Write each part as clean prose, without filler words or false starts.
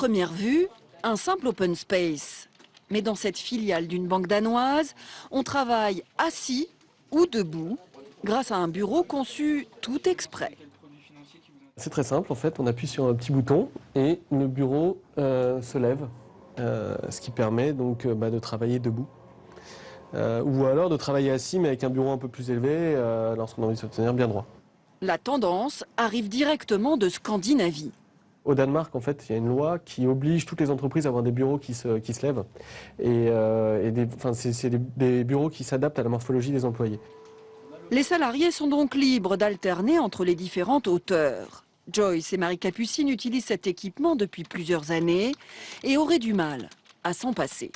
première vue, un simple open space. Mais dans cette filiale d'une banque danoise, on travaille assis ou debout grâce à un bureau conçu tout exprès. C'est très simple en fait, on appuie sur un petit bouton et le bureau se lève, ce qui permet donc de travailler debout. Ou alors de travailler assis mais avec un bureau un peu plus élevé lorsqu'on a envie de se tenir bien droit. La tendance arrive directement de Scandinavie. Au Danemark, en fait, il y a une loi qui oblige toutes les entreprises à avoir des bureaux qui se lèvent. C'est des bureaux qui s'adaptent à la morphologie des employés. Les salariés sont donc libres d'alterner entre les différentes hauteurs. Joyce et Marie Capucine utilisent cet équipement depuis plusieurs années et auraient du mal à s'en passer.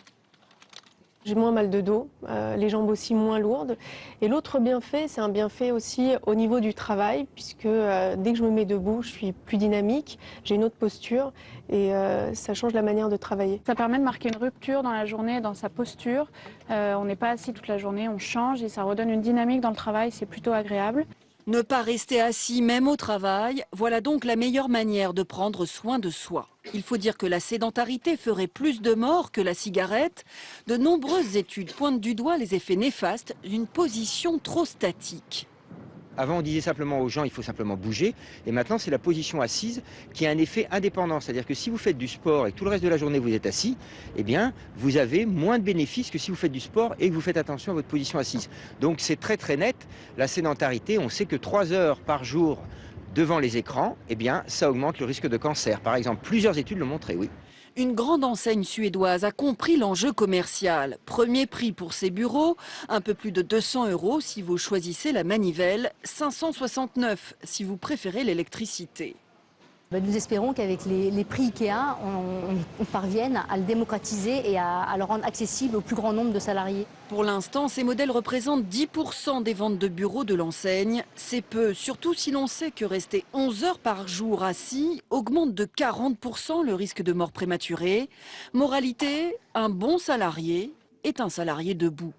J'ai moins mal de dos, les jambes aussi moins lourdes. Et l'autre bienfait, c'est un bienfait aussi au niveau du travail, puisque dès que je me mets debout, je suis plus dynamique, j'ai une autre posture et ça change la manière de travailler. Ça permet de marquer une rupture dans la journée, dans sa posture. On n'est pas assis toute la journée, on change et ça redonne une dynamique dans le travail, c'est plutôt agréable. Ne pas rester assis même au travail, voilà donc la meilleure manière de prendre soin de soi. Il faut dire que la sédentarité ferait plus de morts que la cigarette. De nombreuses études pointent du doigt les effets néfastes d'une position trop statique. Avant, on disait simplement aux gens, il faut simplement bouger. Et maintenant, c'est la position assise qui a un effet indépendant. C'est-à-dire que si vous faites du sport et que tout le reste de la journée, vous êtes assis, eh bien, vous avez moins de bénéfices que si vous faites du sport et que vous faites attention à votre position assise. Donc, c'est très, très net. La sédentarité, on sait que 3 heures par jour devant les écrans, eh bien, ça augmente le risque de cancer. Par exemple, plusieurs études l'ont montré, oui. Une grande enseigne suédoise a compris l'enjeu commercial. Premier prix pour ses bureaux, un peu plus de 200 € si vous choisissez la manivelle, 569 si vous préférez l'électricité. Nous espérons qu'avec les prix IKEA, on parvienne à le démocratiser et à le rendre accessible au plus grand nombre de salariés. Pour l'instant, ces modèles représentent 10% des ventes de bureaux de l'enseigne. C'est peu, surtout si l'on sait que rester 11 heures par jour assis augmente de 40% le risque de mort prématurée. Moralité, un bon salarié est un salarié debout.